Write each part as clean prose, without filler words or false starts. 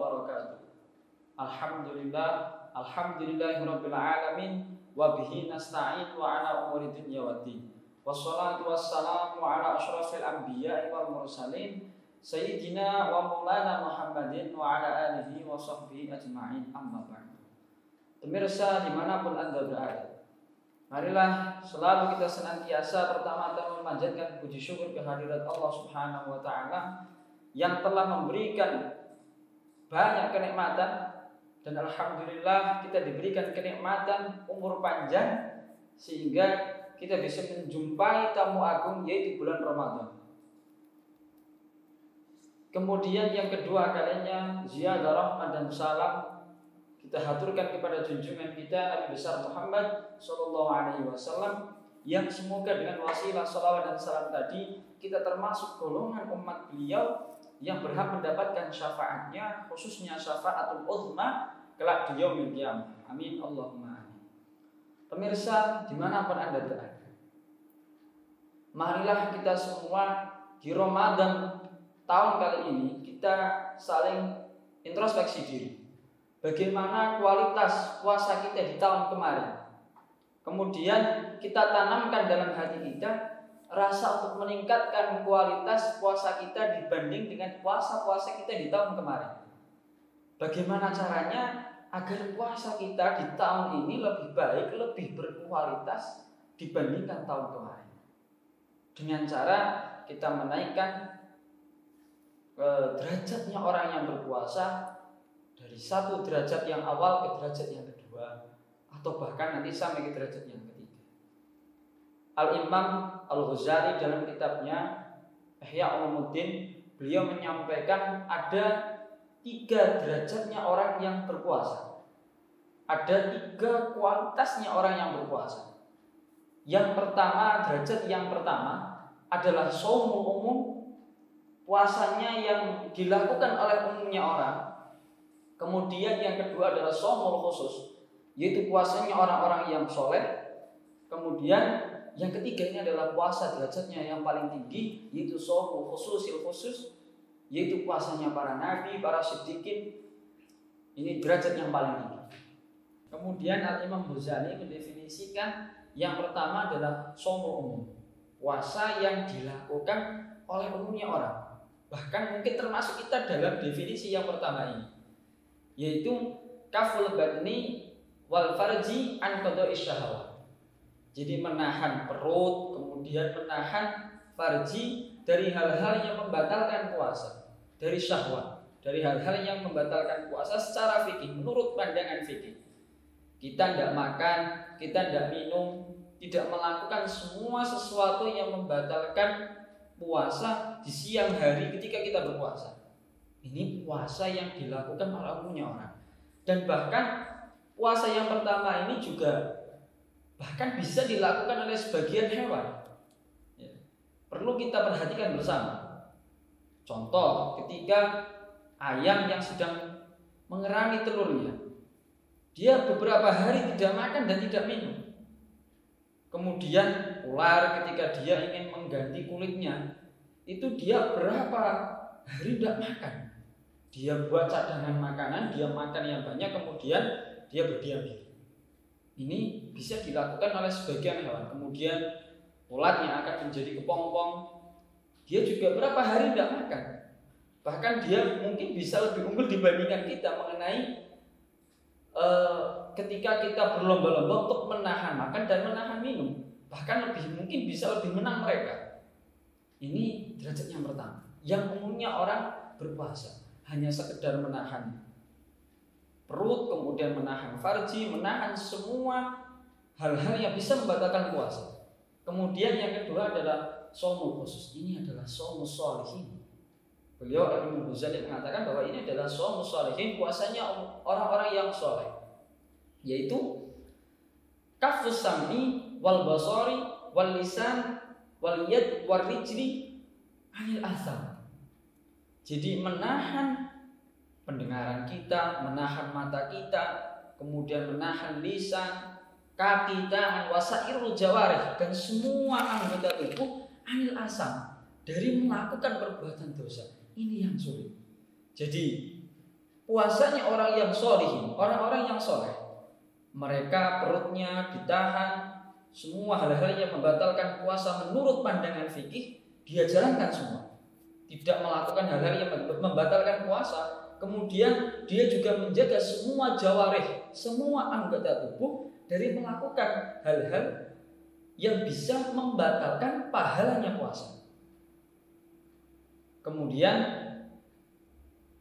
wabarakatuh. Alhamdulillahirabbil alamin wa bihi nasta'in wa ala umuri dunya waddin. Wassalatu wassalamu ala asyrafil anbiya'i wal mursalin sayyidina wa maulana Muhammadin wa ala alihi wa sahbihi ajma'in, amma ba'du. Pemirsa dimanapun Anda berada, marilah selalu kita senantiasa pertama-tama memanjatkan puji syukur kehadirat Allah Subhanahu wa taala yang telah memberikan banyak kenikmatan, dan alhamdulillah kita diberikan kenikmatan umur panjang sehingga kita bisa menjumpai tamu agung yaitu bulan Ramadan. Kemudian yang kedua kalinya ziyadah rahmat dan salam kita haturkan kepada junjungan kita Nabi besar Muhammad sallallahu alaihi wasallam, yang semoga dengan wasilah salawat dan salam tadi kita termasuk golongan umat beliau yang berhak mendapatkan syafaatnya, khususnya syafaatul uzma kelak di yaumil qiyamah. Amin Allahumma amin. Pemirsa dimanapun Anda berada, marilah kita semua di Ramadan tahun kali ini kita saling introspeksi diri. Bagaimana kualitas puasa kita di tahun kemarin. Kemudian kita tanamkan dalam hati kita rasa untuk meningkatkan kualitas puasa kita dibanding dengan puasa-puasa kita di tahun kemarin. Bagaimana caranya agar puasa kita di tahun ini lebih baik, lebih berkualitas dibandingkan tahun kemarin? Dengan cara kita menaikkan derajatnya orang yang berpuasa dari satu derajat yang awal ke derajat yang kedua, atau bahkan nanti sampai ke derajat yang ketiga. Al-Imam Al-Ghazali dalam kitabnya Ihya Ulumuddin, beliau menyampaikan ada 3 derajatnya orang yang berpuasa. Ada 3 kualitasnya orang yang berpuasa. Yang pertama, derajat yang pertama adalah shaumul umum, puasanya yang dilakukan oleh umumnya orang. Kemudian yang kedua adalah shaumul khusus, yaitu puasanya orang-orang yang soleh. Kemudian yang ketiga ini adalah puasa derajatnya yang paling tinggi, yaitu shaumul khususil khusus, yaitu puasanya para nabi, para siddiqin. Ini derajat yang paling tinggi. Kemudian Al-Imam Ghazali mendefinisikan yang pertama adalah shaumul umum, puasa yang dilakukan oleh umumnya orang. Bahkan mungkin termasuk kita dalam definisi yang pertama ini, yaitu kaful badni wal farji an qada'i syahwat. Jadi menahan perut, kemudian menahan farji dari hal-hal yang membatalkan puasa, dari syahwat, dari hal-hal yang membatalkan puasa secara fikih, menurut pandangan fikih. Kita tidak makan, kita tidak minum, tidak melakukan semua sesuatu yang membatalkan puasa di siang hari ketika kita berpuasa. Ini puasa yang dilakukan oleh umumnya orang. Dan bahkan puasa yang pertama ini juga bahkan bisa dilakukan oleh sebagian hewan. Ya. Perlu kita perhatikan bersama. Contoh, ketika ayam yang sedang mengerami telurnya, dia beberapa hari tidak makan dan tidak minum. Kemudian ular ketika dia ingin mengganti kulitnya, itu dia berapa hari tidak makan. Dia buat cadangan makanan, dia makan yang banyak, kemudian dia berdiam diri. Ini bisa dilakukan oleh sebagian hewan. Kemudian ulat yang akan menjadi kepompong, dia juga berapa hari tidak makan. Bahkan dia mungkin bisa lebih unggul dibandingkan kita mengenai ketika kita berlomba-lomba untuk menahan makan dan menahan minum. Bahkan mungkin bisa lebih menang mereka. Ini derajat yang pertama. Yang umumnya orang berpuasa hanya sekedar menahan perut, kemudian menahan farji, menahan semua hal-hal yang bisa membatalkan puasa. Kemudian yang kedua adalah shaumul khusus. Ini adalah shaumus sholihin. Beliau Al-Imam Ghazali mengatakan bahwa ini adalah shaumus sholihin, puasanya orang-orang yang soleh, yaitu kafus sam'i wal basari wal lisan wal yad wal rijli anil atham. Jadi menahan pendengaran kita, menahan mata kita, kemudian menahan lisan, kaki, tangan, wasairul jawarih, dan semua anggota tubuh anil asam, dari melakukan perbuatan dosa. Ini yang sulit. Jadi puasanya orang yang sholihin, orang-orang yang soleh. Mereka perutnya ditahan, semua hal-hal yang membatalkan puasa menurut pandangan fikih dia jalankan semua. Tidak melakukan hal-hal yang membatalkan puasa. Kemudian dia juga menjaga semua jawarih, semua anggota tubuh dari melakukan hal-hal yang bisa membatalkan pahalanya puasa. Kemudian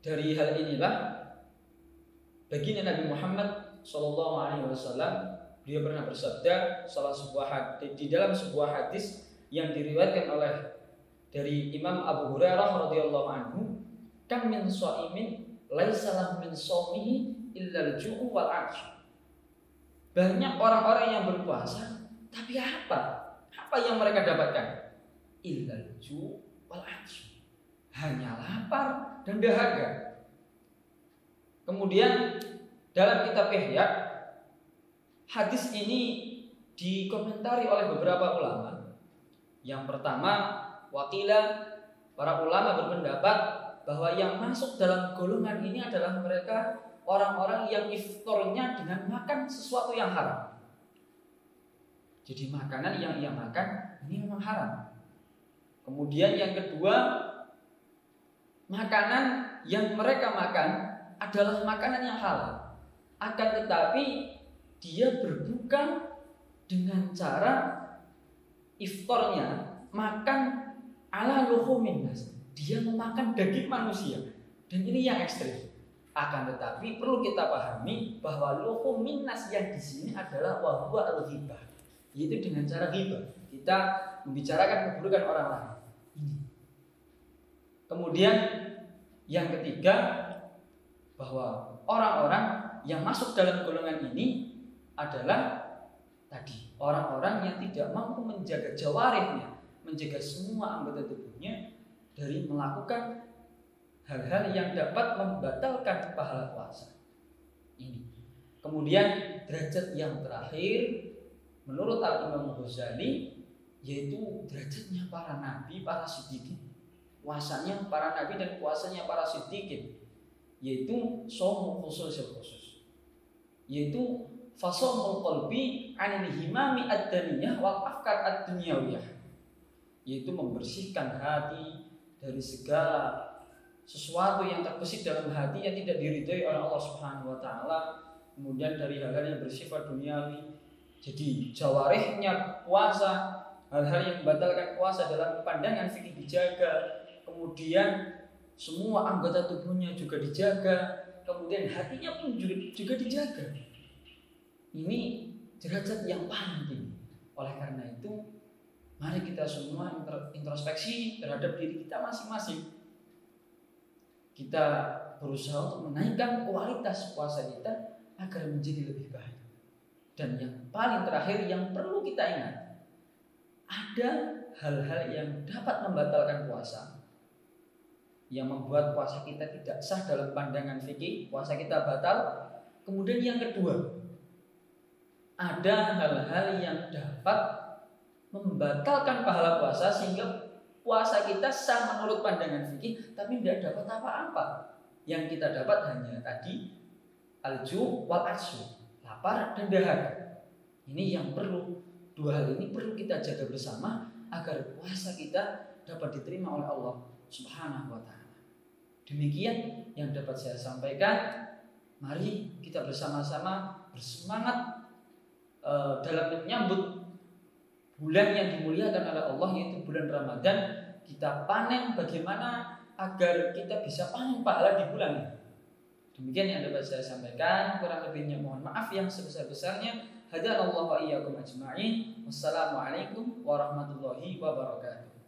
dari hal inilah baginda Nabi Muhammad SAW, dia pernah bersabda di dalam sebuah hadis yang diriwayatkan oleh dari Imam Abu Hurairah radhiyallahu anhu, kam min shaimin laisa lahu min shaumihi illa al-ju'u wal 'atsy. Banyak orang-orang yang berpuasa, tapi apa yang mereka dapatkan? Illa al-ju' wal 'atsy. Hanya lapar dan dahaga. Kemudian dalam kitab Ihya, hadis ini dikomentari oleh beberapa ulama. Yang pertama, wakila, para ulama berpendapat bahwa yang masuk dalam golongan ini adalah mereka orang-orang yang iftarnya dengan makan sesuatu yang haram. Jadi makanan yang ia makan ini memang haram. Kemudian yang kedua, makanan yang mereka makan adalah makanan yang halal. Akan tetapi dia berbuka dengan cara iftarnya makan ala luhumin nas. Dia memakan daging manusia. Dan ini yang ekstrim. Akan tetapi perlu kita pahami bahwa luhumin nas yang di sini adalah wahwa al-ghibah, yaitu dengan cara ghibah. Kita membicarakan keburukan orang lain. Ini. Kemudian yang ketiga, bahwa orang-orang yang masuk dalam golongan ini adalah tadi orang-orang yang tidak mampu menjaga jawarihnya, menjaga semua anggota tubuhnya dari melakukan hal-hal yang dapat membatalkan pahala puasa. Ini. Kemudian derajat yang terakhir menurut Al-Imam Ghazali yaitu derajatnya para nabi, para siddiqin. Puasanya para nabi dan puasanya para siddiqin, yaitu shaum khusus. Yaitu fasomul qalbi anil himami ad-daniyah wal afkar ad-dunyawiyah, yaitu membersihkan hati dari segala sesuatu yang terbesit dalam hati yang tidak diridhoi oleh Allah Subhanahu wa taala, kemudian dari hal-hal yang bersifat duniawi. Jadi jawarihnya puasa, hal-hal yang membatalkan puasa dalam pandangan fikih dijaga, kemudian semua anggota tubuhnya juga dijaga, kemudian hatinya pun juga dijaga. Ini derajat yang paling tinggi. Oleh karena itu, mari kita semua introspeksi terhadap diri kita masing-masing. Kita berusaha untuk menaikkan kualitas puasa kita agar menjadi lebih baik. Dan yang paling terakhir yang perlu kita ingat, ada hal-hal yang dapat membatalkan puasa, yang membuat puasa kita tidak sah dalam pandangan fikih, puasa kita batal. Kemudian yang kedua, ada hal-hal yang dapat membatalkan pahala puasa sehingga puasa kita sah menurut pandangan fikih, tapi tidak dapat apa-apa. Yang kita dapat hanya tadi al-ju' wal 'atsy, lapar dan dahaga. Ini yang perlu, dua hal ini perlu kita jaga bersama agar puasa kita dapat diterima oleh Allah Subhanahu wa taala. Demikian yang dapat saya sampaikan. Mari kita bersama-sama bersemangat dalam menyambut bulan yang dimuliakan oleh Allah, yaitu bulan Ramadan. Kita panen bagaimana agar kita bisa panen pahala di bulan ini. Demikian yang dapat saya sampaikan. Kurang lebihnya mohon maaf yang sebesar-besarnya. Hadanallahu wa iyyakum ajma'in. Wassalamualaikum warahmatullahi wabarakatuh.